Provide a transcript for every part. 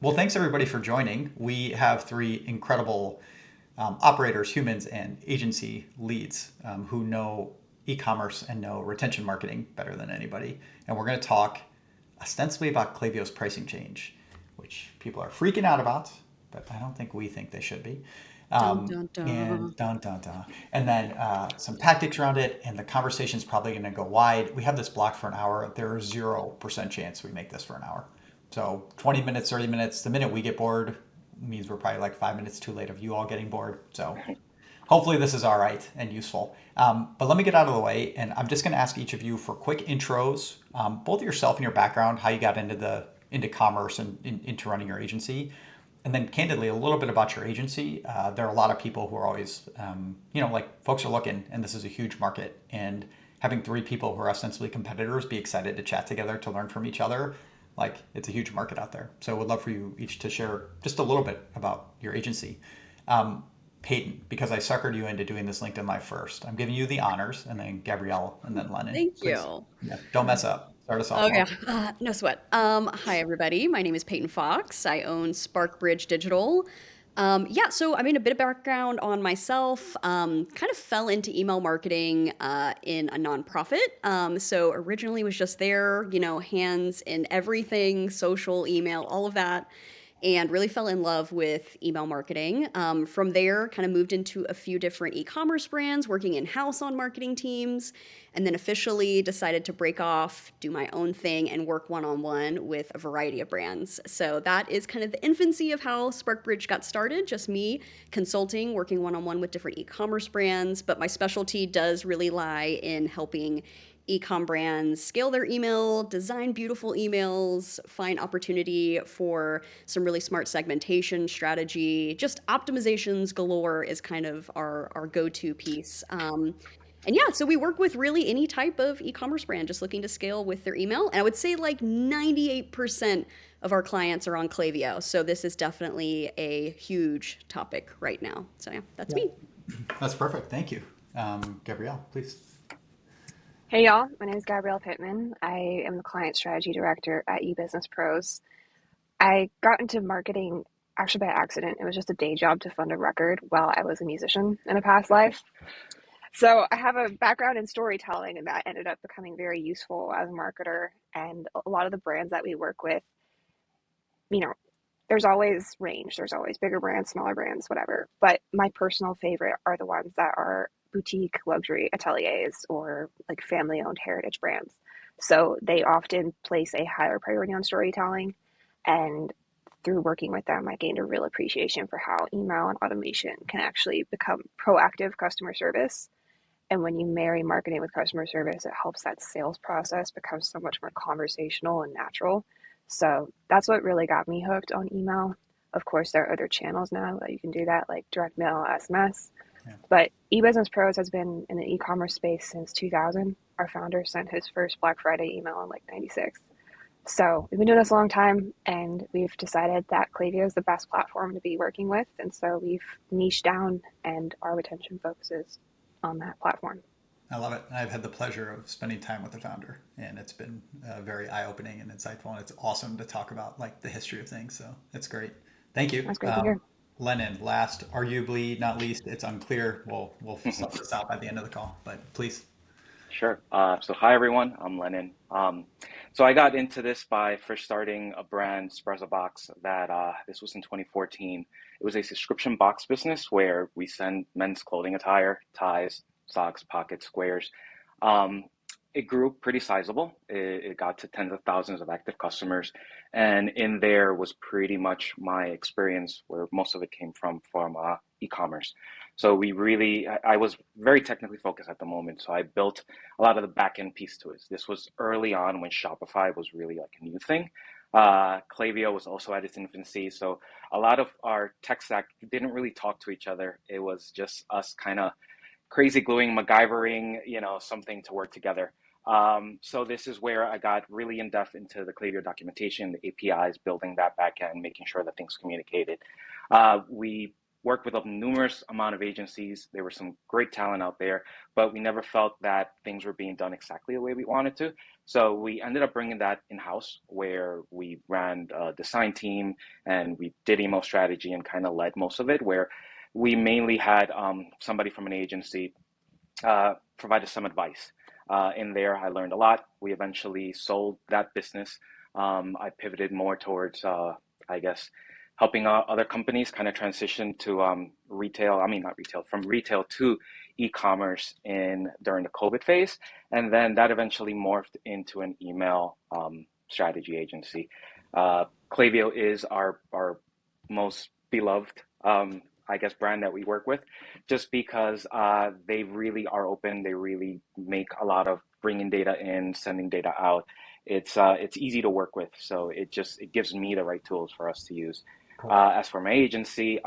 Well, thanks everybody for joining. We have three incredible operators, humans, and agency leads who know e-commerce and know retention marketing better than anybody. And we're going to talk ostensibly about Klaviyo's pricing change, which people are freaking out about, but I don't think we think they should be. Dun dun And dun. dun dun dun, and then some tactics around it, and the conversation is probably going to go wide. We have this blocked for an hour. There is 0% chance we make this for an hour. So 20 minutes, 30 minutes. The minute we get bored means we're probably like 5 minutes too late of you all getting bored. So hopefully this is all right and useful. But let me get out of the way, and I'm just going to ask each of you for quick intros, both yourself and your background, how you got into commerce and into running your agency, and then candidly a little bit about your agency. There are a lot of people who are always, like folks are looking, and this is a huge market, and having three people who are ostensibly competitors be excited to chat together to learn from each other. Like it's a huge market out there. So I would love for you each to share just a little bit about your agency. Um, Peyton, because I suckered you into doing this LinkedIn Live first. I'm giving you the honors, and then Gabrielle, and then Lennon. Thank Please, you. yeah, don't mess up. Start us off Okay, well. no sweat. Hi everybody. My name is Peyton Fox. I own Sparkbridge Digital. So I mean a bit of background on myself. Kind of fell into email marketing in a nonprofit. So originally was just there, hands in everything, social, email, all of that, and really fell in love with email marketing. From there, kind of moved into a few different e-commerce brands, working in-house on marketing teams, and then officially decided to break off, do my own thing, and work one-on-one with a variety of brands. So that is kind of the infancy of how Sparkbridge got started, just me consulting, working one-on-one with different e-commerce brands, but my specialty does really lie in helping e-com brands scale their email, design beautiful emails, find opportunity for some really smart segmentation strategy. Just optimizations galore is kind of our go-to piece. And yeah, so we work with really any type of e-commerce brand just looking to scale with their email. And I would say like 98% of our clients are on Klaviyo. So this is definitely a huge topic right now. So yeah, that's Yeah, me. that's perfect. Thank you, Gabrielle. Please. Hey y'all, my name is Gabrielle Pittman. I am the Client Strategy Director at eBusiness Pros. I got into marketing actually by accident. It was just a day job to fund a record while I was a musician in a past life. So I have a background in storytelling, and that ended up becoming very useful as a marketer. And a lot of the brands that we work with, you know, there's always range. There's always bigger brands, smaller brands, whatever. But my personal favorite are the ones that are boutique luxury ateliers or like family owned heritage brands. So they often place a higher priority on storytelling. And through working with them, I gained a real appreciation for how email and automation can actually become proactive customer service. And when you marry marketing with customer service, it helps that sales process become so much more conversational and natural. So that's what really got me hooked on email. Of course, there are other channels now that you can do that, like direct mail, SMS. Yeah. But eBusiness Pros has been in the e-commerce space since 2000. Our founder sent his first Black Friday email in like 96. So we've been doing this a long time, and we've decided that Klaviyo is the best platform to be working with. And so we've niched down, and our retention focuses on that platform. I love it. I've had the pleasure of spending time with the founder, and it's been very eye-opening and insightful. And it's awesome to talk about like the history of things. So it's great. Thank you, That's great to hear. Lennon. Last, arguably not least, it's unclear. We'll suss this out by the end of the call, but please. Sure. So hi everyone, I'm Lennon. So I got into this by first starting a brand, Espresso Box, that this was in 2014. It was a subscription box business where we send men's clothing attire, ties, socks, pockets, squares. Um, it grew pretty sizable. It got to tens of thousands of active customers, and in there was pretty much my experience where most of it came from e-commerce. So I was very technically focused at the moment. So I built a lot of the back end piece to it. This was early on when Shopify was really like a new thing. Klaviyo was also at its infancy. So a lot of our tech stack didn't really talk to each other. It was just us kind of crazy gluing, MacGyvering, something to work together. So this is where I got really in depth into the Klaviyo documentation, the APIs, building that back end, making sure that things communicated. We worked with a numerous amount of agencies. There were some great talent out there, but we never felt that things were being done exactly the way we wanted to. So we ended up bringing that in-house, where we ran a design team and we did email strategy and kind of led most of it, where we mainly had somebody from an agency provided some advice. In there, I learned a lot. We eventually sold that business. I pivoted more towards, I guess, helping other companies kind of transition to retail. I mean, not retail, from retail to e-commerce in during the COVID phase, and then that eventually morphed into an email strategy agency. Klaviyo is our most beloved, I guess, brand that we work with, just because they really are open. They really make a lot of bringing data in, sending data out. It's easy to work with, so it gives me the right tools for us to use. Cool. As for my agency,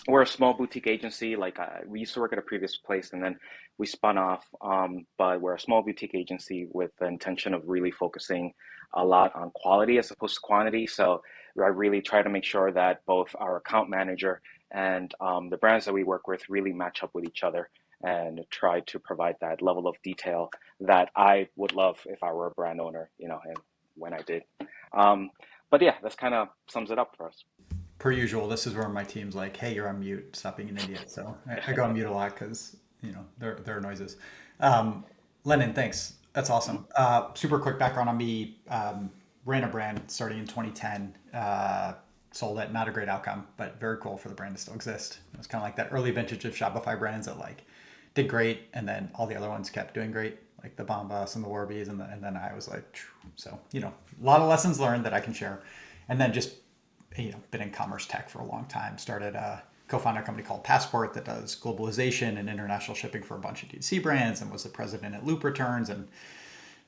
we're a small boutique agency. Like we used to work at a previous place, and then we spun off. But we're a small boutique agency with the intention of really focusing a lot on quality as opposed to quantity. So I really try to make sure that both our account manager and the brands that we work with really match up with each other, and try to provide that level of detail that I would love if I were a brand owner, and when I did. Um, but yeah, that's kind of sums it up for us. Per usual, this is where my team's like, "Hey, you're on mute. Stop being an idiot." So I go on mute a lot because there are noises. Um, Lennon, thanks. That's awesome. Super quick background on me. Ran a brand starting in 2010. Sold it. Not a great outcome, but very cool for the brand to still exist. It was kind of like that early vintage of Shopify brands that like did great, and then all the other ones kept doing great, like the Bombas and the Warbies, and then I was like, phew. So a lot of lessons learned that I can share, and then just been in commerce tech for a long time. Started co-founded a company called Passport that does globalization and international shipping for a bunch of D2C brands, and was the president at Loop Returns, and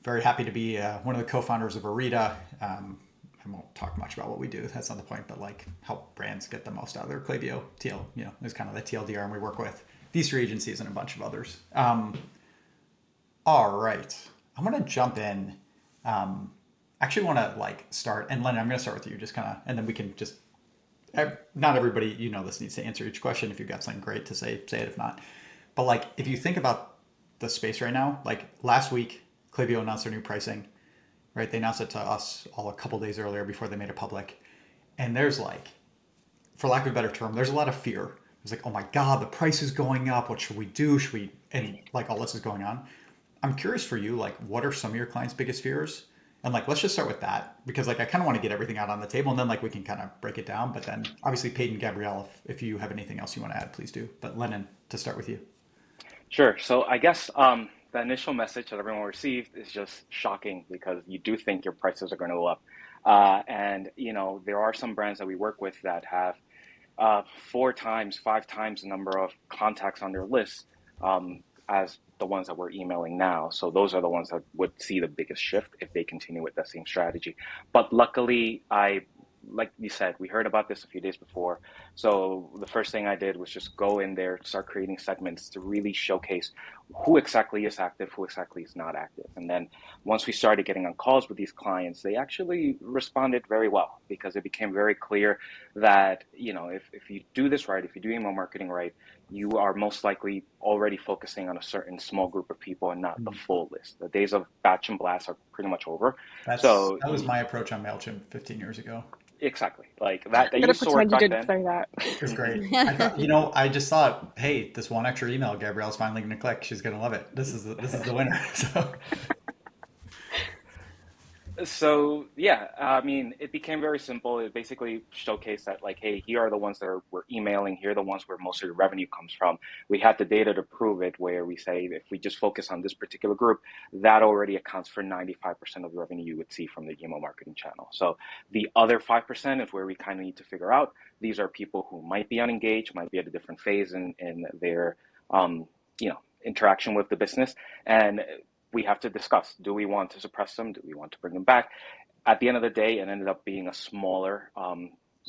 very happy to be one of the co-founders of Arita. I won't talk much about what we do. That's not the point, but like help brands get the most out of their Klaviyo is kind of the TLDR, and we work with these three agencies and a bunch of others. All right, I'm gonna jump in. Actually want to like start, and Lennon, I'm going to start with you, just kind of, and then we can just, not everybody, this needs to answer each question. If you've got something great to say it. If not, but like, if you think about the space right now, like last week, Klaviyo announced their new pricing, right? They announced it to us all a couple days earlier before they made it public. And there's like, for lack of a better term, there's a lot of fear. It's like, oh my God, the price is going up. What should we do? And like all this is going on. I'm curious for you, like, what are some of your clients' biggest fears? And like, let's just start with that, because like, I kind of want to get everything out on the table, and then like, we can kind of break it down. But then obviously Peyton, Gabrielle, if you have anything else you want to add, please do. But Lennon, to start with you. Sure. So I guess the initial message that everyone received is just shocking, because you do think your prices are going to go up. And, there are some brands that we work with that have 4 times, 5 times the number of contacts on their list as the ones that we're emailing now. So those are the ones that would see the biggest shift if they continue with that same strategy. But luckily, like you said, we heard about this a few days before. So the first thing I did was just go in there, start creating segments to really showcase who exactly is active, who exactly is not active. And then once we started getting on calls with these clients, they actually responded very well, because it became very clear that, if you do this right, if you do email marketing right, you are most likely already focusing on a certain small group of people and not the full list. The days of batch and blast are pretty much over. So That was my approach on MailChimp 15 years ago. exactly, like that I'm gonna used to work pretend you back didn't then. say that. It was great. I thought, I just thought, hey, this one extra email, Gabrielle's finally going to click. She's going to love it. This is the winner. So So yeah, I mean, it became very simple. It basically showcased that, like, hey, here are the ones that we're emailing. Here are the ones where most of your revenue comes from. We had the data to prove it, where we say if we just focus on this particular group, that already accounts for 95% of the revenue you would see from the email marketing channel. So the other 5% is where we kind of need to figure out. These are people who might be unengaged, might be at a different phase in their interaction with the business, and we have to discuss, do we want to suppress them? Do we want to bring them back? At the end of the day, it ended up being a smaller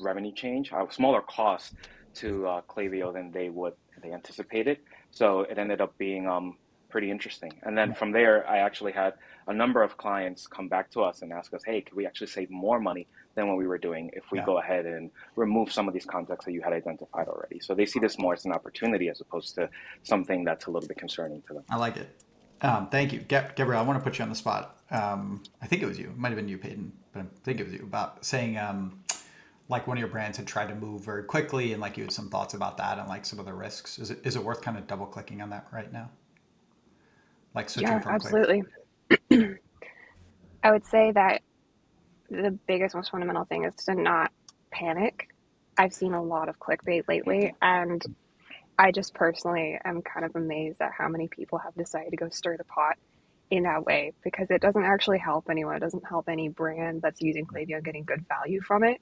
revenue change, a smaller cost to Klaviyo than they anticipated. So it ended up being pretty interesting. And then from there, I actually had a number of clients come back to us and ask us, hey, could we actually save more money than what we were doing if we Yeah. go ahead and remove some of these contacts that you had identified already. So they see this more as an opportunity as opposed to something that's a little bit concerning to them. I like it. Thank you. Gabrielle, I want to put you on the spot. I think it was you. It might have been you, Peyton, but I think it was you about saying like one of your brands had tried to move very quickly and like you had some thoughts about that and like some of the risks. Is it worth kind of double clicking on that right now? Like switching Yeah, from Klaviyo? absolutely. I would say that the biggest, most fundamental thing is to not panic. I've seen a lot of clickbait lately, and I just personally am kind of amazed at how many people have decided to go stir the pot in that way because it doesn't actually help anyone. It doesn't help any brand that's using Klaviyo getting good value from it.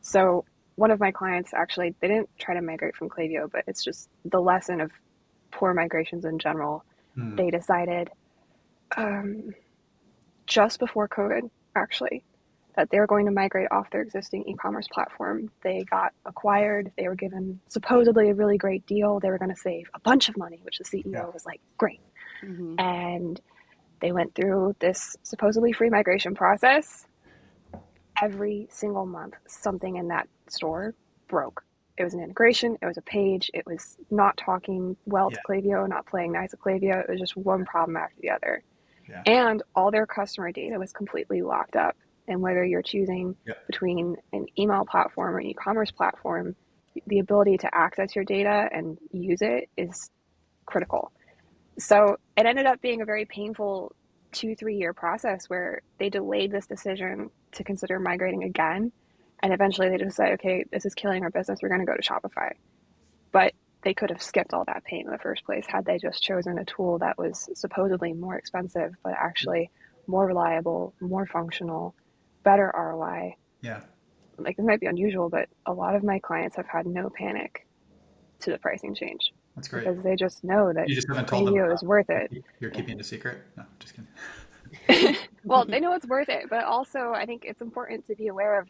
So one of my clients actually, they didn't try to migrate from Klaviyo, but it's just the lesson of poor migrations in general. Hmm. They decided um, just before COVID, actually, that they were going to migrate off their existing e-commerce platform. They got acquired. They were given supposedly a really great deal. They were going to save a bunch of money, which the Yeah. CEO was like, great. Hmm. And they went through this supposedly free migration process. Every single month, something in that store broke. It was an integration, it was a page, it was not talking well Yeah. to Klaviyo, not playing nice to Klaviyo. It was just one problem after the other. Yeah. And all their customer data was completely locked up. And whether you're choosing Yeah. between an email platform or an e-commerce platform, the ability to access your data and use it is critical. So it ended up being a very painful 2-3 year process where they delayed this decision to consider migrating again. And eventually they just said, okay, this is killing our business. We're going to go to Shopify. But they could have skipped all that pain in the first place had they just chosen a tool that was supposedly more expensive, but actually more reliable, more functional, better ROI. Yeah. Like, this might be unusual, but a lot of my clients have had no panic to the pricing change That's great. because they just know that You just haven't told them Klaviyo is worth it. you're Yeah. keeping it a secret? No, just kidding. Well, they know it's worth it, but also I think it's important to be aware of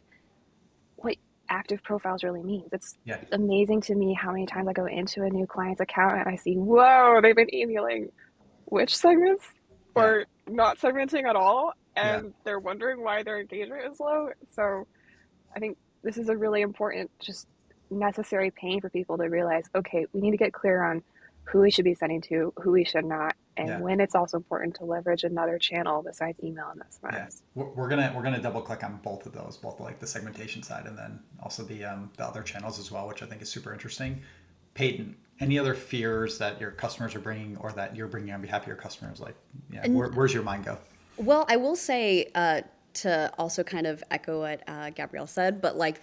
what active profiles really means. It's Yeah. amazing to me how many times I go into a new client's account and I see, whoa, they've been emailing which segments Yeah. or not segmenting at all, Yeah. and they're wondering why their engagement is low. So I think this is a really important, just necessary pain for people to realize, okay, we need to get clear on who we should be sending to, who we should not, and Yeah. when it's also important to leverage another channel besides email and Yeah, SMS. we're gonna double click on both of those, both like the segmentation side and then also the other channels as well, which I think is super interesting. Peyton, any other fears that your customers are bringing or that you're bringing on behalf of your customers? Like, yeah, And where's your mind go? well, I will say to also kind of echo what Gabrielle said, but like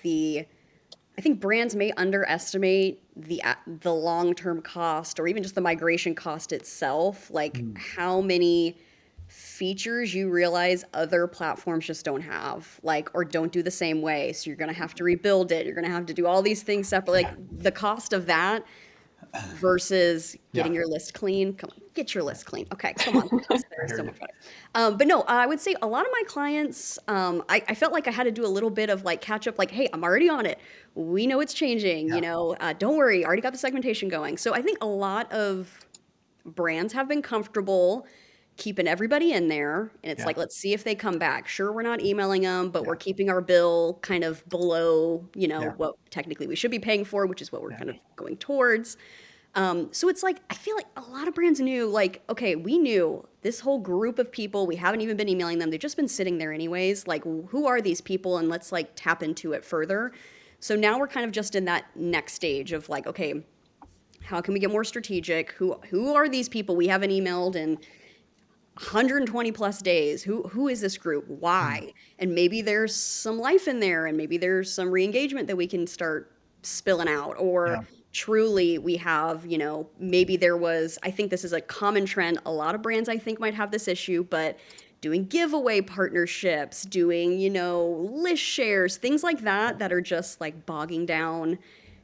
I think brands may underestimate the long term cost or even just the migration cost itself. Like Mm. how many features you realize other platforms just don't have, like or don't do the same way. So you're gonna have to rebuild it. You're gonna have to do all these things separate. Like the cost of that versus Yeah, getting your list clean. Come on, get your list clean. Okay, come on. I There's hear so you. much better. But no, I would say a lot of my clients, I felt like I had to do a little bit of like catch up, like, hey, I'm already on it. We know it's changing, Yeah, don't worry, I already got the segmentation going. So I think a lot of brands have been comfortable keeping everybody in there. And it's yeah, like, let's see if they come back. Sure, we're not emailing them, but yeah, we're keeping our bill kind of below, yeah, what technically we should be paying for, which is what we're yeah, kind of going towards. So it's like I feel like a lot of brands knew, like, okay, we knew this whole group of people. We haven't even been emailing them; they've just been sitting there anyways. Like, who are these people? And let's like tap into it further. So now we're kind of just in that next stage of like, okay, how can we get more strategic? Who are these people we haven't emailed in 120 plus days? Who is this group? mm, Why? And maybe there's some life in there, and maybe there's some re-engagement that we can start spilling out, yeah, or truly we have, maybe there was, I think this is a common trend. A lot of brands I think might have this issue, but doing giveaway partnerships, doing, list shares, things like that are just like bogging down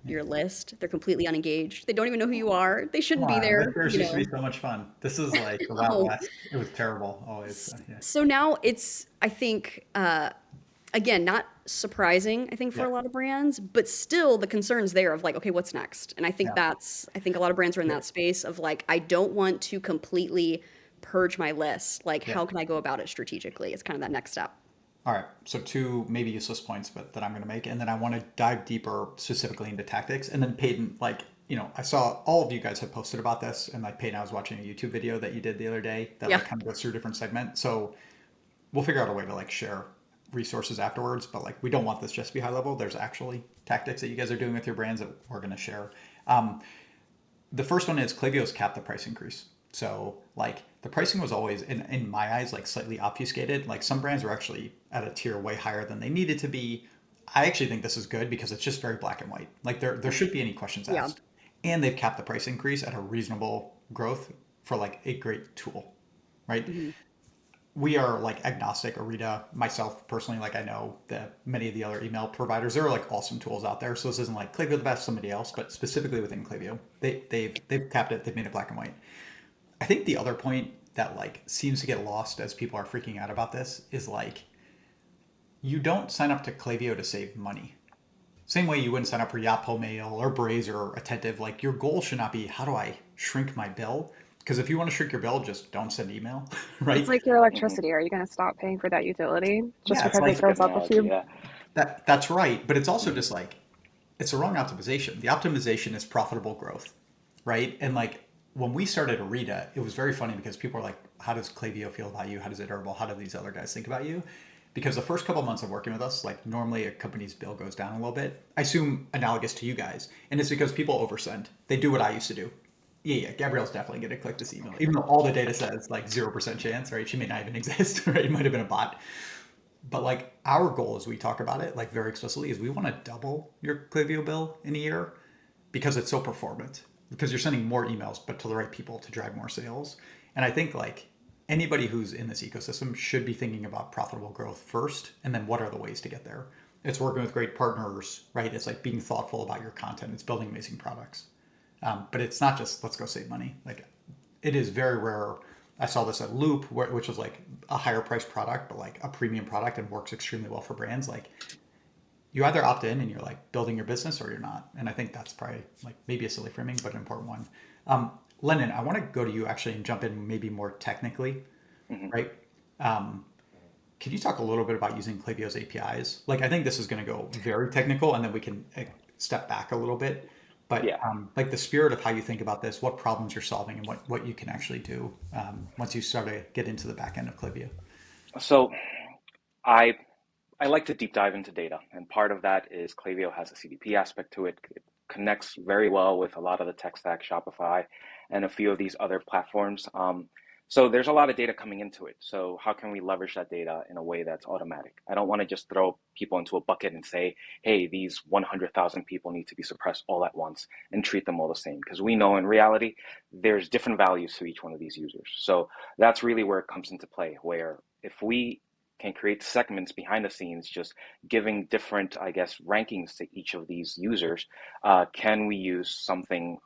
yeah. your list. They're completely unengaged. They don't even know who you are. They Come shouldn't be on, there, Lifters used to be so much fun. This is like the Wild Oh, West. It was terrible always. Yeah, so now it's, I think, again, not surprising, I think, for yeah, a lot of brands, but still the concerns there of like, okay, what's next? And yeah, I think a lot of brands are in yeah, that space of like, I don't want to completely purge my list. Like, yeah. how can I go about it strategically? It's kind of that next step. All right, so two maybe useless points, but that I'm going to make, and then I want to dive deeper specifically into tactics. And then Peyton, like I saw all of you guys have posted about this, and like Peyton, I was watching a YouTube video that you did the other day that Yeah. like kind of goes through different segments. So we'll figure out a way to like share resources afterwards, but like we don't want this just to be high level. There's actually tactics that you guys are doing with your brands that we're going to share. The first one is Klaviyo's capped the price increase. So like the pricing was always in my eyes like slightly obfuscated. Like some brands were actually at a tier way higher than they needed to be. I actually think this is good because it's just very black and white. Like there should be any questions Yeah. asked. And they've capped the price increase at a reasonable growth for like a great tool, right? Hmm. We are like agnostic. Arita, myself personally, like I know that many of the other email providers, there are like awesome tools out there. So this isn't like Klaviyo the best, somebody else, but specifically within Klaviyo, they've capped it. They've made it black and white. I think the other point that like seems to get lost as people are freaking out about this is like you don't sign up to Klaviyo to save money. Same way you wouldn't sign up for Yapo Mail or Braze or Attentive. Like your goal should not be how do I shrink my bill? Because if you want to shrink your bill, just don't send email, It's right? like your Hmm. electricity. Are you going to stop paying for that utility just Yeah, it's because it That's a like good goes up a analogy. few? Yeah. that's right. But it's also Hmm. just like it's a wrong optimization. The optimization is profitable growth, right? And like when we started Arita, it was very funny because people are like, how does Klaviyo feel about you? How does it Herbal? How do these other guys think about you? Because the first couple of months of working with us, like normally a company's bill goes down a little bit. I assume analogous to you guys. And it's because people oversend. They do what I used to do. Yeah, Gabrielle's definitely going to click this email, even though all the data says like 0% chance, right? She may not even exist, right? It might have been a bot. But like our goal as we talk about it, like very explicitly, is we want to double your Klaviyo bill in a year because it's so performant. Because you're sending more emails, but to the right people to drive more sales. And I think like anybody who's in this ecosystem should be thinking about profitable growth first, and then what are the ways to get there? It's working with great partners, right? It's like being thoughtful about your content. It's building amazing products. But it's not just let's go save money. Like it is very rare. I saw this at Loop, which was like a higher priced product, but like a premium product and works extremely well for brands. Like you either opt in and you're like building your business or you're not. And I think that's probably like maybe a silly framing, but an important one. Lennon, I want to go to you actually and jump in maybe more technically, Hmm. right? Um, can you talk a little bit about using Klaviyo's APIs? Like, I think this is going to go very technical, and then we can step back a little bit. But Yeah. like the spirit of how you think about this, what problems you're solving, and what you can actually do once you start to get into the back end of Klaviyo. So I I like to deep dive into data, and part of that is Klaviyo has a CDP aspect to it. It connects very well with a lot of the tech stack, Shopify, and a few of these other platforms. So there's a lot of data coming into it. So how can we leverage that data in a way that's automatic? I don't want to just throw people into a bucket and say, hey, these 100,000 people need to be suppressed all at once and treat them all the same. Because we know in reality, there's different values to each one of these users. So that's really where it comes into play, where if we can create segments behind the scenes, just giving different, I guess, rankings to each of these users. Can we use something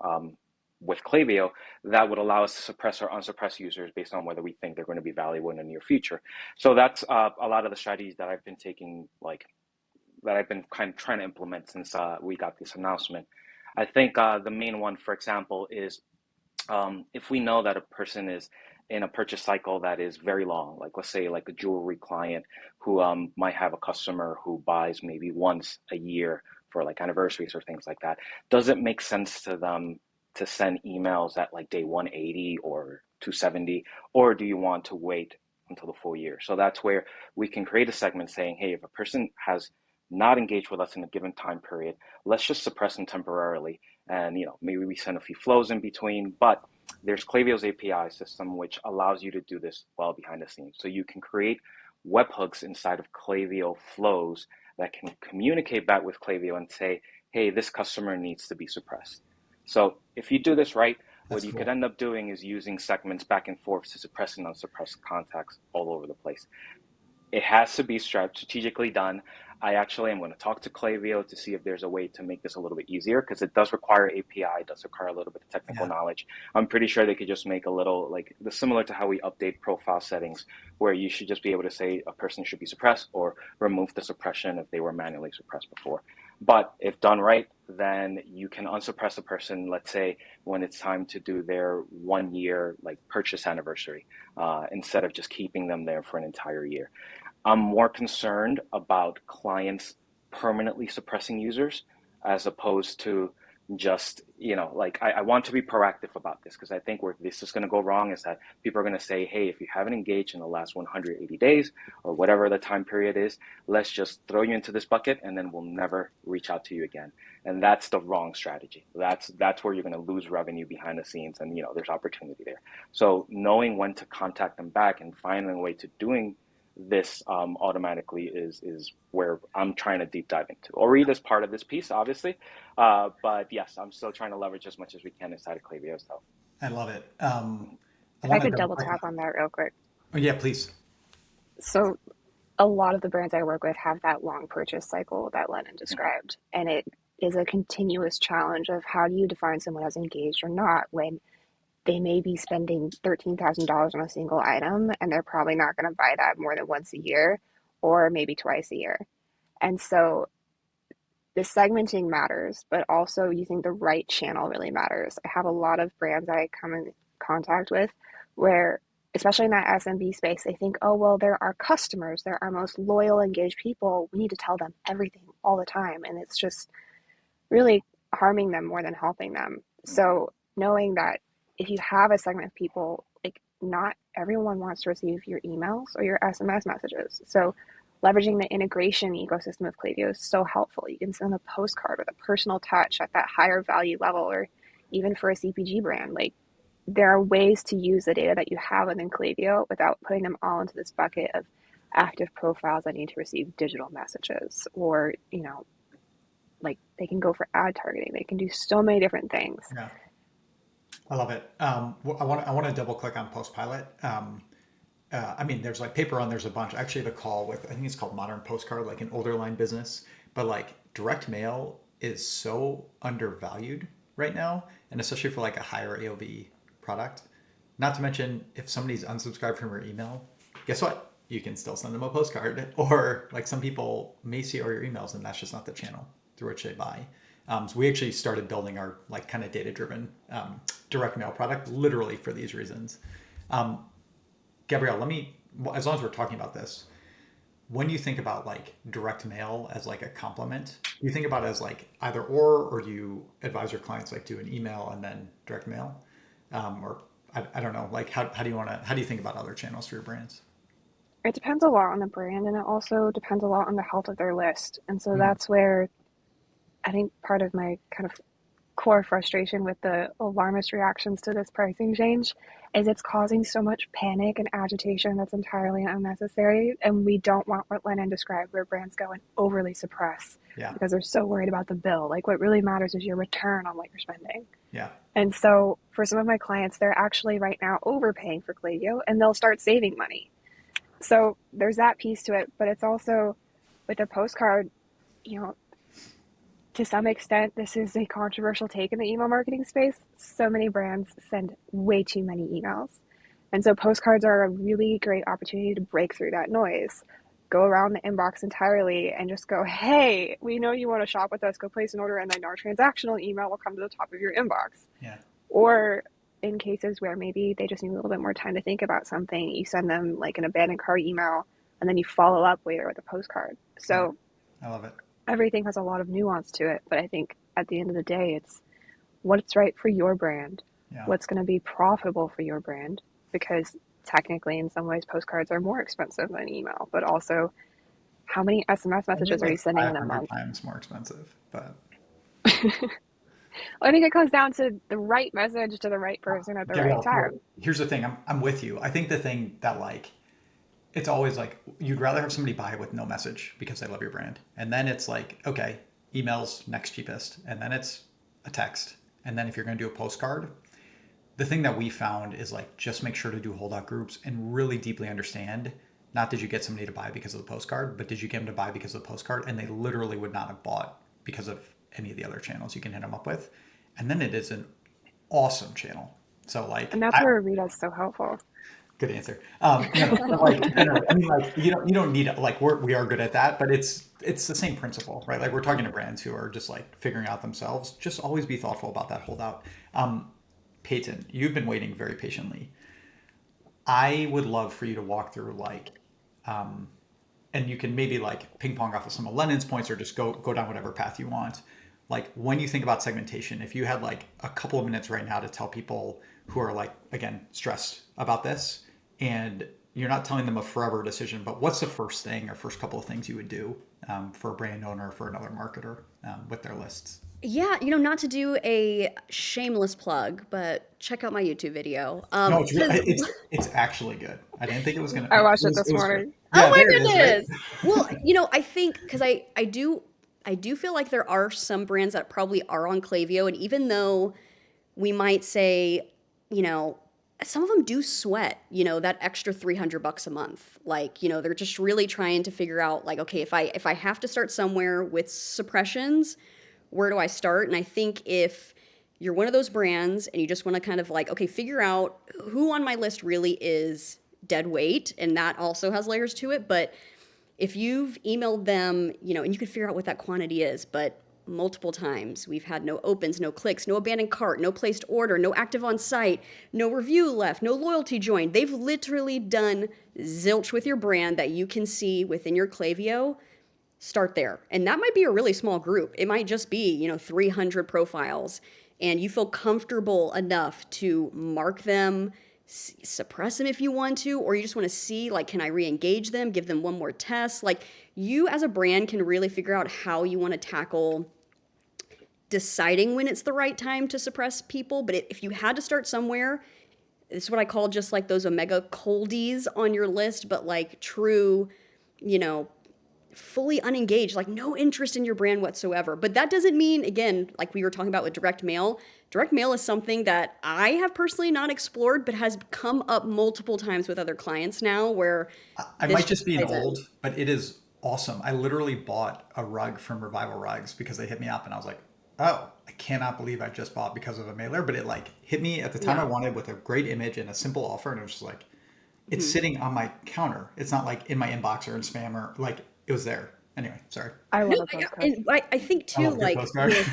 with Klaviyo that would allow us to suppress or unsuppress users based on whether we think they're going to be valuable in the near future? So that's a lot of the strategies that I've been taking, like that I've been kind of trying to implement since we got this announcement. I think the main one, for example, is if we know that a person is in a purchase cycle that is very long, like let's say like a jewelry client who might have a customer who buys maybe once a year for like anniversaries or things like that, does it make sense to them to send emails at like day 180 or 270, or do you want to wait until the full year? So that's where we can create a segment saying, hey, if a person has not engaged with us in a given time period, let's just suppress them temporarily, and maybe we send a few flows in between. But there's Klaviyo's API system, which allows you to do this well behind the scenes. So you can create webhooks inside of Klaviyo flows that can communicate back with Klaviyo and say, hey, this customer needs to be suppressed. So if you do this right, what That's you could cool. end up doing is using segments back and forth to suppress and unsuppress contacts all over the place. It has to be strategically done. I actually am going to talk to Klaviyo to see if there's a way to make this a little bit easier, because it does require API, it does require a little bit of technical Yeah. knowledge. I'm pretty sure they could just make a little, like similar to how we update profile settings, where you should just be able to say a person should be suppressed or remove the suppression if they were manually suppressed before. But if done right, then you can unsuppress a person, let's say when it's time to do their 1 year like purchase anniversary, instead of just keeping them there for an entire year. I'm more concerned about clients permanently suppressing users as opposed to just, like I want to be proactive about this because I think where this is going to go wrong is that people are going to say, hey, if you haven't engaged in the last 180 days or whatever the time period is, let's just throw you into this bucket and then we'll never reach out to you again. And that's the wrong strategy. That's where you're going to lose revenue behind the scenes, and there's opportunity there. So knowing when to contact them back and finding a way to doing this automatically is where I'm trying to deep dive into. Ori is part of this piece, obviously, but yes, I'm still trying to leverage as much as we can inside of Klaviyo. So I love it. I If I want to could double double click on. tap on that real quick. Oh yeah, please. So a lot of the brands I work with have that long purchase cycle that Lennon mhm. described. And it is a continuous challenge of how do you define someone as engaged or not when they may be spending $13,000 on a single item and they're probably not going to buy that more than once a year or maybe twice a year. And so the segmenting matters, but also using the right channel really matters. I have a lot of brands I come in contact with where, especially in that SMB space, they think, oh, well, they're our customers, they're our most loyal, engaged people. We need to tell them everything all the time. And it's just really harming them more than helping them. So knowing that if you have a segment of people, like not everyone wants to receive your emails or your SMS messages. So leveraging the integration ecosystem of Klaviyo is so helpful. You can send a postcard with a personal touch at that higher value level, or even for a CPG brand. Like there are ways to use the data that you have within Klaviyo without putting them all into this bucket of active profiles that need to receive digital messages, or like they can go for ad targeting. They can do so many different things. Yeah, I love it. I want to double click on Post Pilot. I mean, there's like paper on. There's a bunch. Actually, the call with I think it's called Modern Postcard, like an older line business. But like direct mail is so undervalued right now, and especially for like a higher AOV product. Not to mention, if somebody's unsubscribed from your email, guess what? You can still send them a postcard. Or like some people may see all your emails, and that's just not the channel through which they buy. So we actually started building our like kind of data driven direct mail product literally for these reasons. Gabrielle, let me, as long as we're talking about this, when you think about like direct mail as like a complement, do you think about it as like either or do you advise your clients like do an email and then direct mail? Or I don't know, like how do you want to, how do you think about other channels for your brands? It depends a lot on the brand, and it also depends a lot on the health of their list. And so Mhm. that's where I think part of my kind of core frustration with the alarmist reactions to this pricing change is it's causing so much panic and agitation that's entirely unnecessary. And we don't want what Lennon described, where brands go and overly suppress Yeah, because they're so worried about the bill. Like what really matters is your return on what you're spending. yeah, And so for some of my clients, they're actually right now overpaying for Klaviyo and they'll start saving money. So there's that piece to it, but it's also with a postcard, you know, to some extent, this is a controversial take in the email marketing space. So many brands send way too many emails. And so postcards are a really great opportunity to break through that noise. Go around the inbox entirely and just go, hey, we know you want to shop with us. Go place an order, and then our transactional email will come to the top of your inbox. yeah, Or in cases where maybe they just need a little bit more time to think about something, you send them like an abandoned cart email and then you follow up later with a postcard. yeah. So I love it. everything has a lot of nuance to it, but I think at the end of the day, it's what's right for your brand, Yeah. what's going to be profitable for your brand, because technically, in some ways, postcards are more expensive than email, but also how many SMS Only messages are like you sending in a 500 month? times more expensive, but I think it comes down to the right message to the right person at the right Gabrielle, look, time. here's the thing. I'm with you. I think the thing that like it's always like you'd rather have somebody buy with no message because they love your brand. And then it's like, okay, emails next cheapest. And then it's a text. And then if you're going to do a postcard, the thing that we found is like just make sure to do holdout groups and really deeply understand not did you get somebody to buy because of the postcard, but did you get them to buy because of the postcard? And they literally would not have bought because of any of the other channels you can hit them up with. And then it is an awesome channel. So And like that's where Rita's so helpful. good answer. No, no, but like generally, I mean, like you don't need like we are good at that, but it's the same principle, right? Like we're talking to brands who are just like figuring out themselves. Just always be thoughtful about that holdout. Peyton, you've been waiting very patiently. I would love for you to walk through like and you can maybe like ping pong off of some of Lennon's points or just go down whatever path you want. Like when you think about segmentation, if you had like a couple of minutes right now to tell people who are like, again, stressed about this, and you're not telling them a forever decision, but what's the first thing or first couple of things you would do for a brand owner, for another marketer with their lists? Yeah, not to do a shameless plug, but check out my YouTube video. No, it's really, 'Cause it's actually good. I didn't think it was gonna. I watched it It this was great. morning. Oh Yeah, my there it is, right? goodness. Well, I think because I do feel like there are some brands that probably are on Klaviyo, and even though we might say, you know, some of them do sweat, that extra $300 a month. Like, they're just really trying to figure out like, okay, if I have to start somewhere with suppressions, where do I start? And I think if you're one of those brands and you just want to kind of like, okay, figure out who on my list really is dead weight, and that also has layers to it. But if you've emailed them, and you can figure out what that quantity is, but multiple times we've had no opens, no clicks, no abandoned cart, no placed order, no active on site, no review left, no loyalty joined. They've literally done zilch with your brand that you can see within your Klaviyo. Start there. And that might be a really small group. It might just be, 300 profiles, and you feel comfortable enough to mark them, suppress them if you want to, or you just want to see, like, can I re-engage them, give them one more test? Like, you as a brand can really figure out how you want to tackle deciding when it's the right time to suppress people. But if you had to start somewhere, it's what I call just like those omega coldies on your list, but like true, you know, fully unengaged, like no interest in your brand whatsoever. But that doesn't mean, again, like we were talking about with direct mail, direct mail is something that I have personally not explored, but has come up multiple times with other clients now where I this might just just be an ties old, in. but it is awesome. I literally bought a rug from Revival Rugs because they hit me up and I was like, oh, I cannot believe I just bought because of a mailer. But it like hit me at the time I Yeah. wanted with a great image and a simple offer. And it was just like, it's Hmm. sitting on my counter. It's not like in my inbox or in spam or like it was there. Anyway, sorry. I No, love a postcard. I think I too, love a good like postcard. with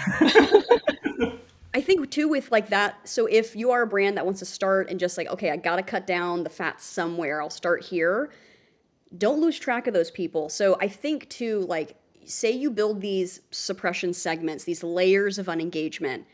I think too with like that. So if you are a brand that wants to start and just like, okay, I gotta cut down the fat somewhere, I'll start here. Don't lose track of those people. So I think too, like, say you build these suppression segments, these layers of unengagement,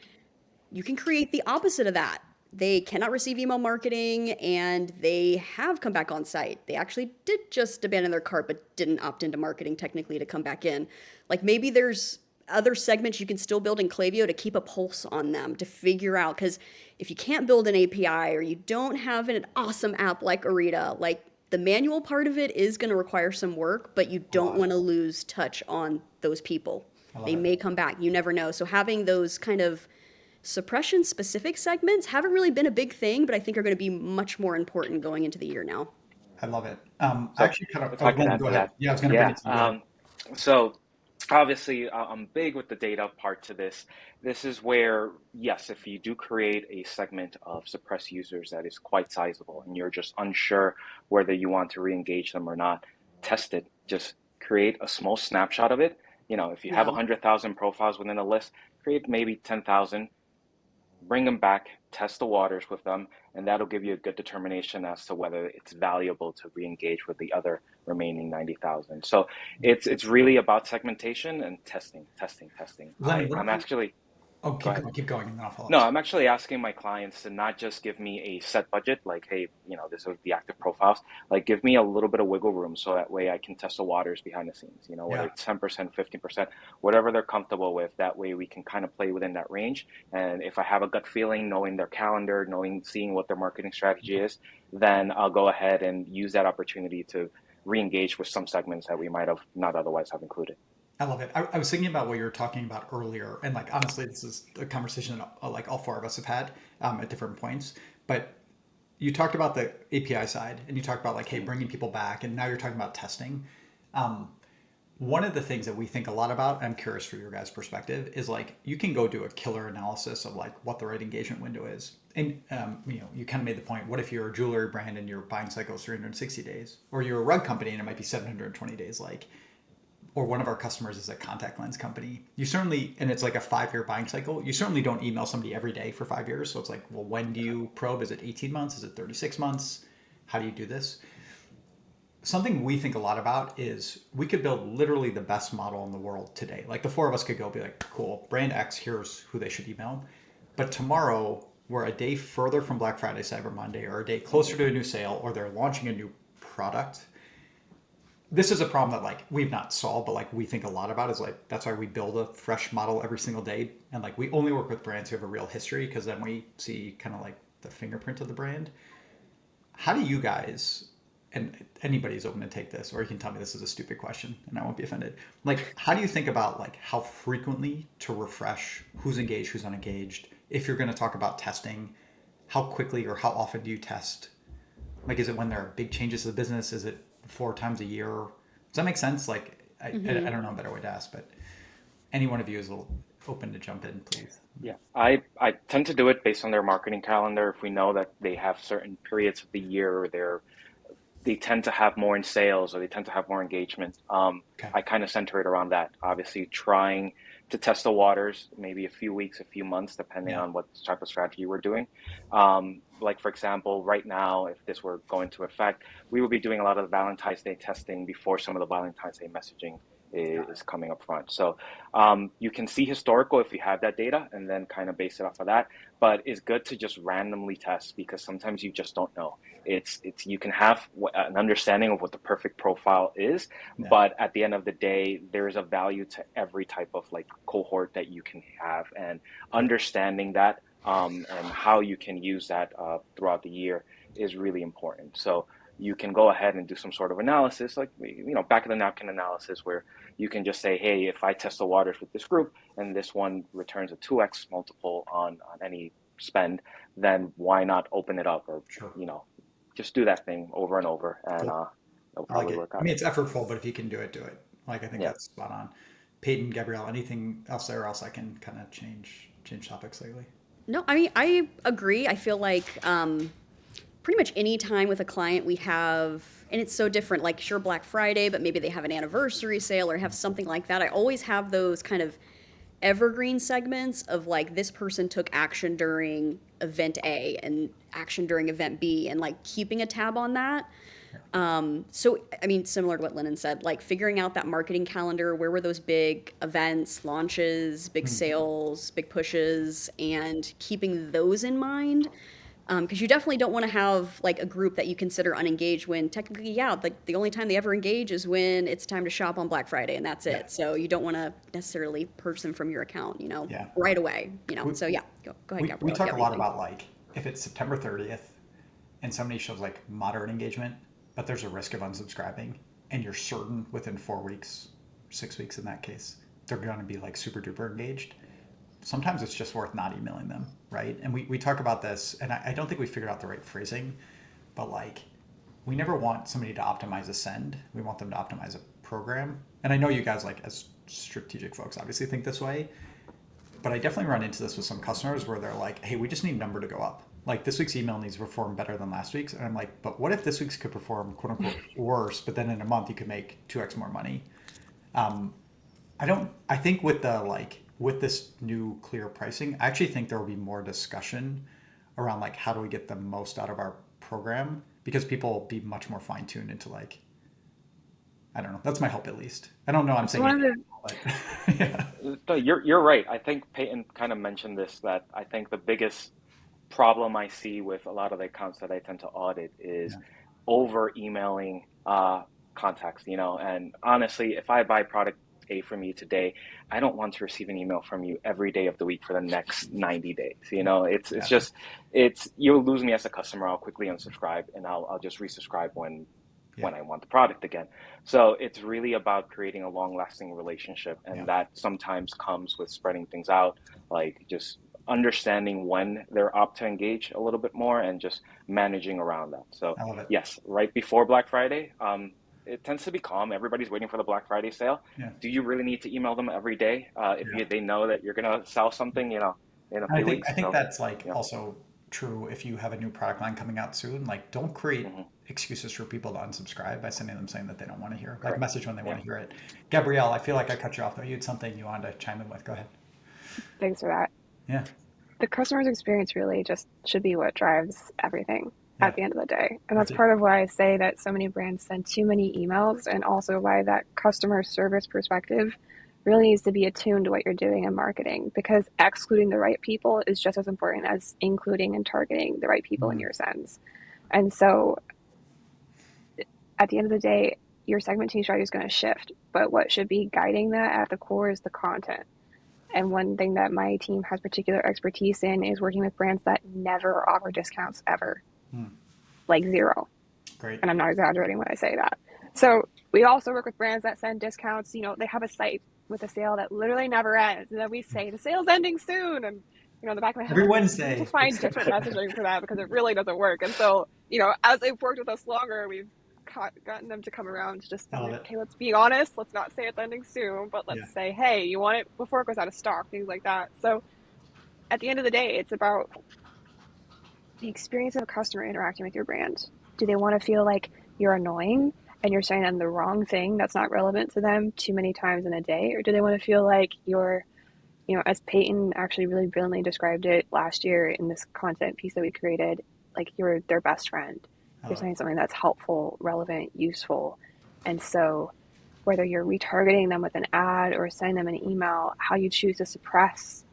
you can create the opposite of that. They cannot receive email marketing and they have come back on site. They actually did just abandon their cart, but didn't opt into marketing technically to come back in. Like maybe there's other segments you can still build in Klaviyo to keep a pulse on them, to figure out. Because if you can't build an API or you don't have an awesome app like Arita, like the manual part of it is going to require some work, but you A don't lot. want to lose touch on those people. I love They it. may come back. You never know. So having those kind of suppression specific segments haven't really been a big thing, but I think are going to be much more important going into the year now. I love it. I So actually kind of, if oh, I could Glenn, add go to ahead. that, Yeah, I was going to bring yeah. it to you. Go ahead. So obviously, I'm big with the data part to this. This is where, yes, if you do create a segment of suppressed users that is quite sizable and you're just unsure whether you want to re-engage them or not, test it. Just create a small snapshot of it. If you have Yeah. 100,000 profiles within a list, create maybe 10,000, bring them back, test the waters with them, and that'll give you a good determination as to whether it's valuable to re-engage with the other remaining 90,000. So it's really about segmentation and testing, testing, testing. Lennon, I'm actually, oh, go ahead. keep going, and then I'll follow No, up. I'm actually asking my clients to not just give me a set budget, like, hey, this is the active profiles. Like, give me a little bit of wiggle room so that way I can test the waters behind the scenes, whether Yeah, it's 10%, 15%, whatever they're comfortable with. That way we can kind of play within that range. And if I have a gut feeling, knowing their calendar, seeing what their marketing strategy is, then I'll go ahead and use that opportunity to re-engage with some segments that we might have not otherwise have included. I love it. I was thinking about what you were talking about earlier, and like honestly, this is a conversation that like all four of us have had at different points. But you talked about the API side, and you talked about like, hey, bringing people back, and now you're talking about testing. Um, One of the things that we think a lot about, I'm curious for your guys' perspective, is like you can go do a killer analysis of like what the right engagement window is. And you kind of made the point. What if you're a jewelry brand and your buying cycle is 360 days, or you're a rug company and it might be 720 days? Like, or one of our customers is a contact lens company. You certainly, and it's like a 5 year buying cycle. You certainly don't email somebody every day for 5 years. So it's like, well, when do you probe? Is it 18 months? Is it 36 months? How do you do this? something we think a lot about is we could build literally the best model in the world today. Like the four of us could go be like, cool, brand X, here's who they should email. But tomorrow, we're a day further from Black Friday, Cyber Monday, or a day closer to a new sale, or they're launching a new product. This is a problem that like we've not solved, but like we think a lot about is like that's why we build a fresh model every single day. And like we only work with brands who have a real history because then we see kind of like the fingerprint of the brand. How do you guys, and anybody's open to take this, or you can tell me this is a stupid question and I won't be offended. Like, how do you think about like how frequently to refresh who's engaged, who's unengaged? If you're going to talk about testing, how quickly or how often do you test? Like, is it when there are big changes to the business? Is it 4 times a year? Does that make sense? Like, I don't know a better way to ask, but any one of you is a little open to jump in, please. Yeah, I tend to do it based on their marketing calendar. If we know that they have certain periods of the year or they tend to have more in sales or they tend to have more engagement. Okay. I kind of center it around that. Obviously, trying to test the waters, maybe a few weeks, a few months, depending Yeah. on what type of strategy we're doing. Like, for example, right now, if this were going to effect, we will be doing a lot of the Valentine's Day testing before some of the Valentine's Day messaging is coming up front. So you can see historical if you have that data and then kind of base it off of that. But it's good to just randomly test because sometimes you just don't know. It's you can have an understanding of what the perfect profile is, Yeah. but at the end of the day, there is a value to every type of like cohort that you can have, and understanding that and how you can use that throughout the year is really important. So you can go ahead and do some sort of analysis, like back of the napkin analysis, where you can just say, hey, if I test the waters with this group and this one returns a 2x multiple on any spend, then why not open it up or Sure. just do that thing over and over, and Cool. it'll I like probably it. work I out. mean, it's effortful, but if you can do it, do it. Like, I think Yeah. that's spot on. Peyton, Gabrielle, anything else there, or else I can kind of change topics slightly? No, I mean, I agree. I feel like pretty much any time with a client we have, and it's so different, like sure, Black Friday, but maybe they have an anniversary sale or have something like that. I always have those kind of evergreen segments of like this person took action during event A and action during event B and like keeping a tab on that. So, I mean, similar to what Lennon said, like figuring out that marketing calendar, where were those big events, launches, big sales, big pushes, and keeping those in mind. Because you definitely don't want to have like a group that you consider unengaged when technically, yeah, like the only time they ever engage is when it's time to shop on Black Friday and that's Yeah. it. So you don't want to necessarily purge them from your account, Yeah. right away, We, So yeah, go ahead, we Gabrielle, if you talk a have lot anything. about like if it's September 30th and somebody shows like moderate engagement, but there's a risk of unsubscribing, and you're certain within 4 weeks, 6 weeks in that case, they're going to be like super duper engaged. Sometimes it's just worth not emailing them, right? And we talk about this, and I don't think we figured out the right phrasing, but like we never want somebody to optimize a send. We want them to optimize a program. And I know you guys, like as strategic folks, obviously think this way, but I definitely run into this with some customers where they're like, hey, we just need number to go up. Like this week's email needs to perform better than last week's. And I'm like, but what if this week's could perform quote unquote worse, but then in a month you could make 2x more money? I think with with this new clear pricing, I actually think there will be more discussion around like how do we get the most out of our program, because people will be much more fine tuned into like, I don't know. That's my hope at least. I don't know. I'm It's saying one of it, the but yeah. No, you're right. I think Peyton kind of mentioned this, that I think the biggest problem I see with a lot of the accounts that I tend to audit is Yeah. over emailing contacts, and honestly, if I buy product A from you today, I don't want to receive an email from you every day of the week for the next 90 days. It's Exactly. just you'll lose me as a customer. I'll quickly unsubscribe and I'll just resubscribe Yeah. when I want the product again. So it's really about creating a long lasting relationship. Yeah. And that sometimes comes with spreading things out, like just understanding when they're opt to engage a little bit more and just managing around that. So I love it. yes, right before Black Friday, it tends to be calm. Everybody's waiting for the Black Friday sale. Yeah. Do you really need to email them every day Yeah. they know that you're gonna sell something, in a And few I weeks? think So that's like yeah. also true if you have a new product line coming out soon. Like, don't create Hmm. excuses for people to unsubscribe by sending them saying that they don't want to hear. Like, Correct. message when they want Yeah. to hear it. Gabrielle, I feel like I cut you off though. You had something you wanted to chime in with. Go ahead. Thanks for that. Yeah. The customer's experience really just should be what drives everything. at Yeah. the end of the day. And That's that's it. part of why I say that so many brands send too many emails, and also why that customer service perspective really needs to be attuned to what you're doing in marketing, because excluding the right people is just as important as including and targeting the right people in Mm. your sends. And so at the end of the day, your segmentation strategy is going to shift, but what should be guiding that at the core is the content. And one thing that my team has particular expertise in is working with brands that never offer discounts ever, Mm. like zero. Great. And I'm not exaggerating when I say that. So we also work with brands that send discounts. They have a site with a sale that literally never ends. And then we say the sale's ending soon. And, in the back of my head, I'm Every like, we need to Wednesday. find different messaging for that because it really doesn't work. And so, as they've worked with us longer, we've gotten them to come around to just I being love like, it. okay, let's be honest. Let's not say it's ending soon, but Yeah. let's say, hey, you want it before it goes out of stock, things like that. So at the end of the day, it's about the experience of a customer interacting with your brand. Do they want to feel like you're annoying and you're saying them the wrong thing that's not relevant to them too many times in a day? Or do they want to feel like you're, as Peyton actually really brilliantly described it last year in this content piece that we created, like you're their best friend. I You're love it. saying something that's helpful, relevant, useful. And so whether you're retargeting them with an ad or sending them an email, how you choose to suppress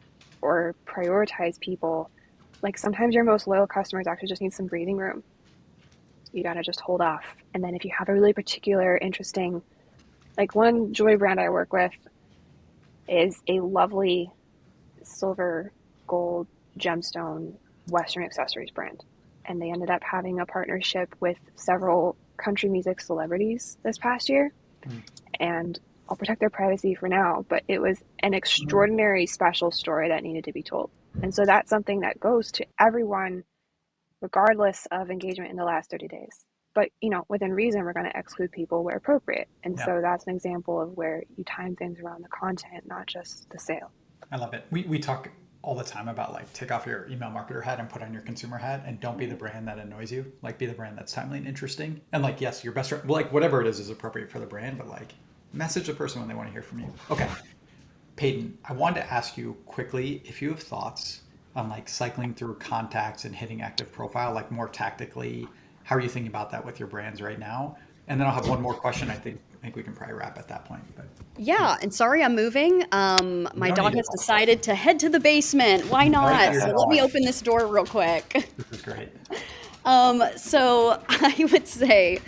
or prioritize people, like sometimes your most loyal customers actually just need some breathing room. You gotta just hold off. And then if you have a really particular, interesting, like one jewelry brand I work with is a lovely silver, gold, gemstone Western accessories brand. And they ended up having a partnership with several country music celebrities this past year. Mm. And I'll protect their privacy for now, but it was an extraordinary special story that needed to be told. And so that's something that goes to everyone regardless of engagement in the last 30 days. But, within reason, we're going to exclude people where appropriate. And Yeah. so that's an example of where you time things around the content, not just the sale. I love it. We talk all the time about like take off your email marketer hat and put on your consumer hat and don't be the brand that annoys you. Like be the brand that's timely and interesting. And like, yes, your best, like whatever it is appropriate for the brand, but like message the person when they want to hear from you. Okay. Peyton, I wanted to ask you quickly if you have thoughts on like cycling through contacts and hitting active profile, like more tactically. How are you thinking about that with your brands right now? And then I'll have one more question. I think we can probably wrap at that point. But Yeah, and sorry I'm moving. you My don't need dog to has talk. decided to head to the basement. Why Invite not? your So let me dog. open this door real quick. This is great. So I would say,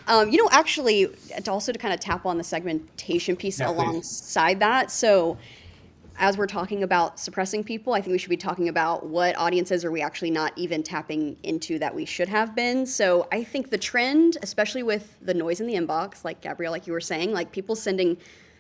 actually, it's also to kind of tap on the segmentation piece Yeah, please. alongside that. So as we're talking about suppressing people, I think we should be talking about what audiences are we actually not even tapping into that we should have been. So I think the trend, especially with the noise in the inbox, like Gabrielle, like you were saying, like people sending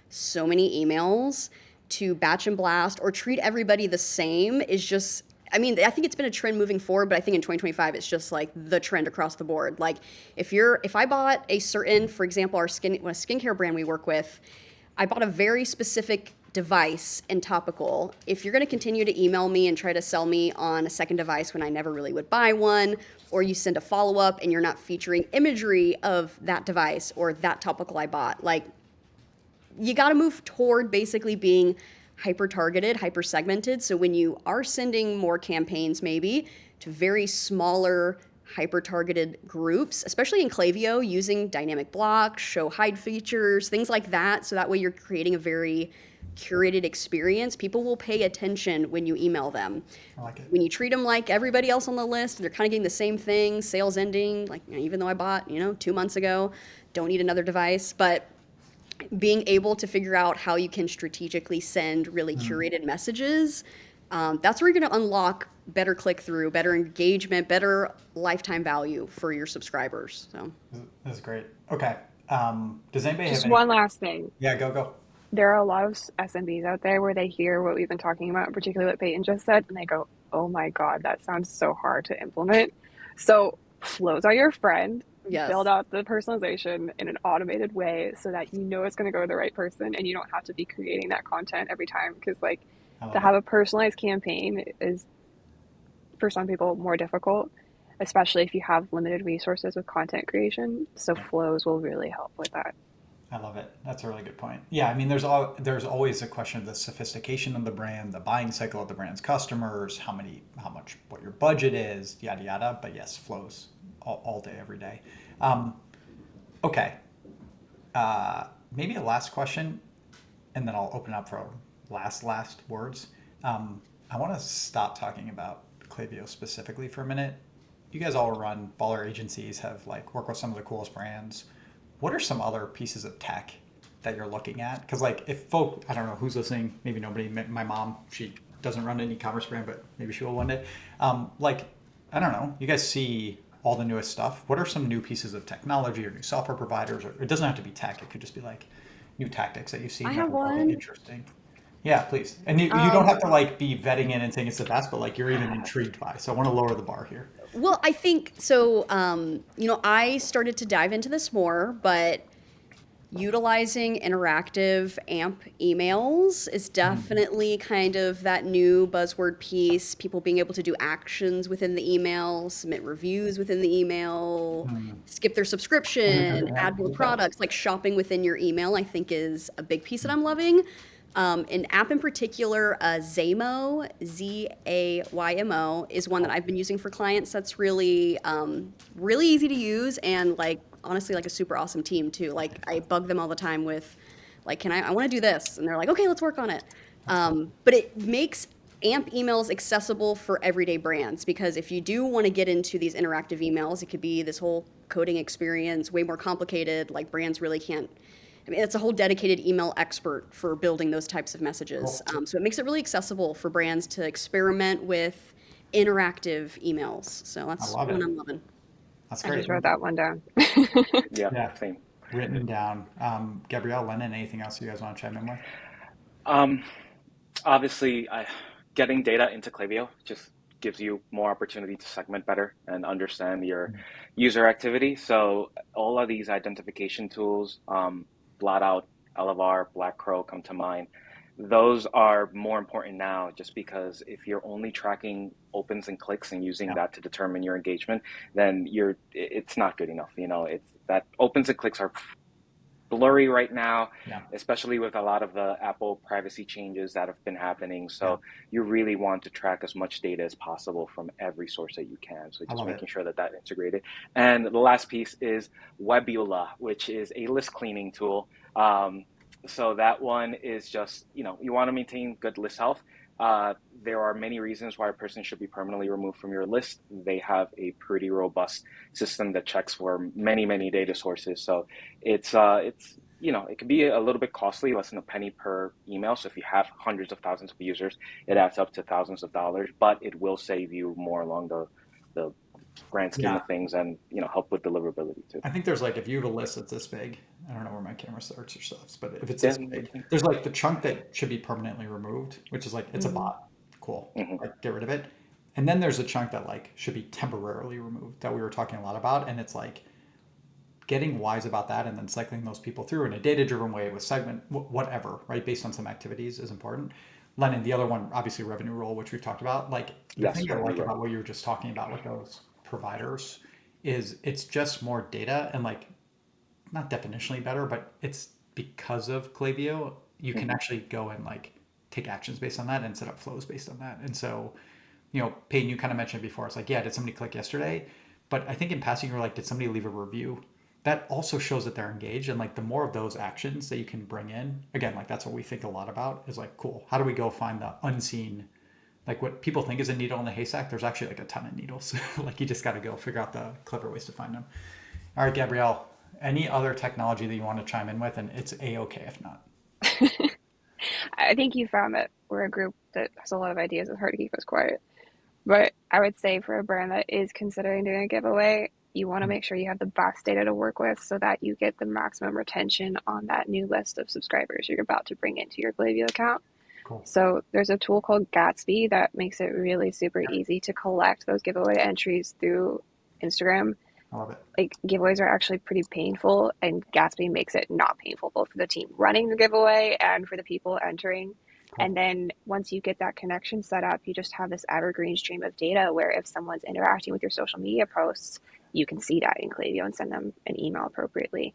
so many emails to batch and blast or treat everybody the same is just, I mean, I think it's been a trend moving forward, but I think in 2025 it's just like the trend across the board. Like if I bought a certain, for example, a skincare brand we work with, I bought a very specific device and topical. If you're going to continue to email me and try to sell me on a second device when I never really would buy one, or you send a follow up and you're not featuring imagery of that device or that topical I bought, like you got to move toward basically being hyper targeted, hyper segmented. So when you are sending more campaigns, maybe to very smaller, hyper targeted groups, especially in Klaviyo, using dynamic blocks, show hide features, things like that. So that way you're creating a very curated experience. People will pay attention when you email them. I like it. When you treat them like everybody else on the list, they're kind of getting the same thing, sales ending, like even though I bought, 2 months ago, don't need another device. But being able to figure out how you can strategically send really curated messages, that's where you're going to unlock better click through, better engagement, better lifetime value for your subscribers. So, This is great. Okay. Does anybody have Just any? one last thing. Yeah, go. There are a lot of SMBs out there where they hear what we've been talking about, particularly what Peyton just said, and they go, oh my God, that sounds so hard to implement. So flows are your friend. Build yes. out the personalization in an automated way so that it's going to go to the right person and you don't have to be creating that content every time. Because, like, I to love it. have a personalized campaign is, for some people, more difficult, especially if you have limited resources with content creation. So Yeah. flows will really help with that. I love it. That's a really good point. Yeah, I mean, there's always a question of the sophistication of the brand, the buying cycle of the brand's customers, how much, what your budget is, yada yada. But yes, flows all day, every day. Okay. Maybe a last question, and then I'll open up for last words. I want to stop talking about Klaviyo specifically for a minute. You guys all run baller agencies, have like worked with some of the coolest brands. What are some other pieces of tech that you're looking at? Because like if folk, I don't know who's listening, maybe nobody. My mom, she doesn't run an e-commerce brand, but maybe she will one day. Like I don't know, you guys see all the newest stuff. What are some new pieces of technology or new software providers? Or it doesn't have to be tech. It could just be like new tactics that you've I seen that have are really one. interesting. Yeah, please. And you don't Um, have to like be vetting it and saying it's the best, but like you're even intrigued by. So I want to lower the bar here. well, I think so. I started to dive into this more, but utilizing interactive AMP emails is Mhm. definitely kind of that new buzzword piece. People being able to do actions within the email, submit reviews within the email, Mm. skip their subscription, Yeah, add more good job. products, like shopping within your email, I think is a big piece that I'm loving. An app in particular, Zaymo, Zaymo, is one that Cool. I've been using for clients. That's really easy to use and like honestly like a super awesome team too. Like I bug them all the time with like, I want to do this, and they're like, okay, let's work on it. That's cool. But it makes AMP emails accessible for everyday brands because if you do want to get into these interactive emails, it could be this whole coding experience, way more complicated. Like brands really can't. I mean, it's a whole dedicated email expert for building those types of messages. Cool. So it makes it really accessible for brands to experiment with interactive emails. So I that's love one it. I'm loving. That's I great. just wrote that one down. Yeah, Yeah, same. written down. Gabrielle, Lennon, anything else you guys want to chime in with? Um, Obviously, getting data into Klaviyo just gives you more opportunity to segment better and understand your user activity. So all of these identification tools, Blot Out, Elevar, Black Crow come to mind. Those are more important now just because if you're only tracking opens and clicks and using Yeah, that to determine your engagement, then it's not good enough. It's that opens and clicks are blurry right now, yeah, especially with a lot of the Apple privacy changes that have been happening. yeah. So you really want to track as much data as possible from every source that you can. So I just love it. making sure that integrated. And the last piece is Webula, which is a list cleaning tool. So that one is just, you want to maintain good list health. There are many reasons why a person should be permanently removed from your list. They have a pretty robust system that checks for many, many data sources. So it's it can be a little bit costly, less than a penny per email. So if you have hundreds of thousands of users, it adds up to thousands of dollars, but it will save you more along the grand scheme Yeah, of things, and help with deliverability too. I think there's like if you have a list that's this big, I don't know where my camera starts or stops, but if it's Yeah. this big, there's like the chunk that should be permanently removed, which is like it's a Mhm. bot. Cool. Hmm. Like get rid of it. And then there's a chunk that like should be temporarily removed that we were talking a lot about. And it's like getting wise about that and then cycling those people through in a data driven way with segment whatever, right? Based on some activities is important. Lennon, the other one, obviously revenue role, which we've talked about. Like the Yes, thing I revenue like row. about what you were just talking about with those providers is it's just more data and like not definitionally better, but it's because of Klaviyo, you can Hmm. actually go and like take actions based on that and set up flows based on that. And so, Peyton, you kind of mentioned before, it's like, yeah, did somebody click yesterday? But I think in passing, you were like, did somebody leave a review? That also shows that they're engaged. And like the more of those actions that you can bring in, again, like that's what we think a lot about is like, cool, how do we go find the unseen, like what people think is a needle in the haystack? There's actually like a ton of needles. Like you just got to go figure out the clever ways to find them. All right, Gabrielle, any other technology that you want to chime in with? And it's A-OK if not. I think you found that we're a group that has a lot of ideas. It's hard to keep us quiet. But I would say for a brand that is considering doing a giveaway, you want to Hmm, make sure you have the best data to work with so that you get the maximum retention on that new list of subscribers you're about to bring into your Klaviyo account. cool. So there's a tool called Gatsby that makes it really super Yep, easy to collect those giveaway entries through Instagram. I love it. Like giveaways are actually pretty painful, and Gatsby makes it not painful, both for the team running the giveaway and for the people entering. And Cool. then once you get that connection set up, you just have this evergreen stream of data where if someone's interacting with your social media posts, you can see that in Klaviyo and send them an email appropriately.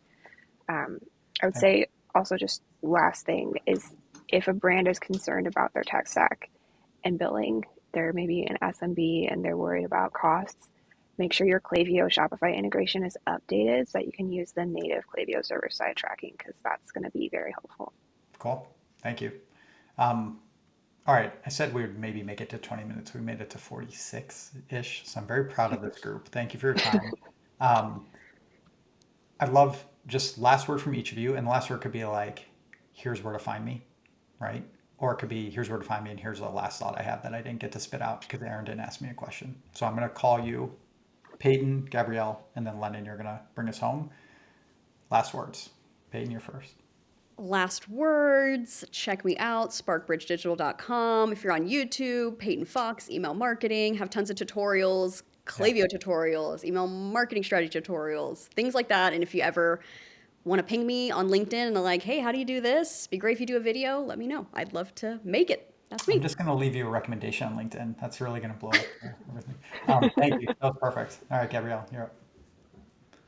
Um, I would Yeah, say also just last thing is if a brand is concerned about their tech stack and billing, they're maybe an SMB and they're worried about costs, make sure your Klaviyo Shopify integration is updated so that you can use the native Klaviyo server-side tracking, because that's going to be very helpful. Cool. Thank you. All right. I said we would maybe make it to 20 minutes. We made it to 46-ish. So I'm very proud of this group. Thank you for your time. I'd love just last word from each of you. And the last word could be like, here's where to find me, right? Or it could be, here's where to find me, and here's the last thought I have that I didn't get to spit out because Aaron didn't ask me a question. So I'm going to call you Peyton, Gabrielle, and then Lennon, you're going to bring us home. Last words. Peyton, you're first. Last words, check me out, sparkbridgedigital.com. If you're on YouTube, Peyton Fox, email marketing, have tons of tutorials, Klaviyo tutorials, email marketing strategy tutorials, things like that. And if you ever want to ping me on LinkedIn and they're like, hey, how do you do this? Be great if you do a video, let me know. I'd love to make it. That's me. I'm just going to leave you a recommendation on LinkedIn. That's really going to blow up everything. Thank you. That was perfect. All right, Gabrielle, you're up.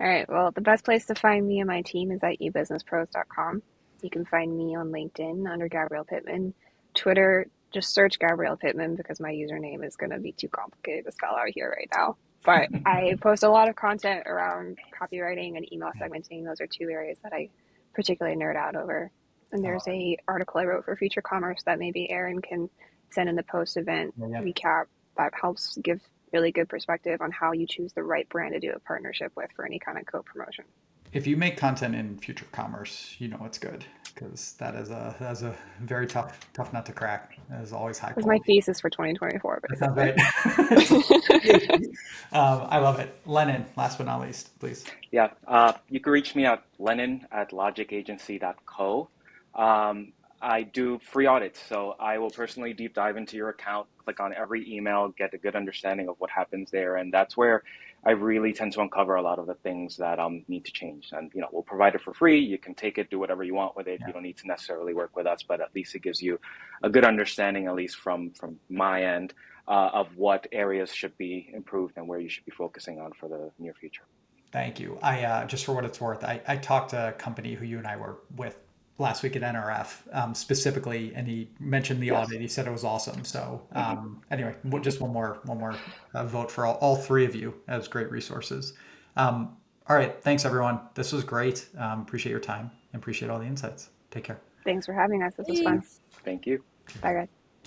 All right, well, the best place to find me and my team is at ebusinesspros.com. You can find me on LinkedIn under Gabrielle Pittman. Twitter, just search Gabrielle Pittman because my username is going to be too complicated to spell out here right now. But I post a lot of content around copywriting and email segmenting. Those are two areas that I particularly nerd out over. And there's a article I wrote for Future Commerce that maybe Aaron can send in the post-event recap that helps give really good perspective on how you choose the right brand to do a partnership with for any kind of co-promotion. If you make content in Future Commerce, you know it's good, because that is a very tough nut to crack. That is always high quality. It was my thesis for 2024. That sounds right. I love it. Lennon, last but not least, please. Yeah, you can reach me at lennon@logicagency.co. I do free audits, so I will personally deep dive into your account, click on every email, get a good understanding of what happens there, and that's where I really tend to uncover a lot of the things that need to change. And we'll provide it for free. You can take it, do whatever you want with it. You don't need to necessarily work with us, but at least it gives you a good understanding, at least from my end, of what areas should be improved and where you should be focusing on for the near future. Thank you. I just for what it's worth, I talked to a company who you and I were with last week at NRF specifically, and he mentioned the audit. He said it was awesome. So anyway, just one more vote for all three of you as great resources. All right, thanks everyone. This was great. Appreciate your time and appreciate all the insights. Take care. Thanks for having us. This was fun. Thank you. Bye, guys.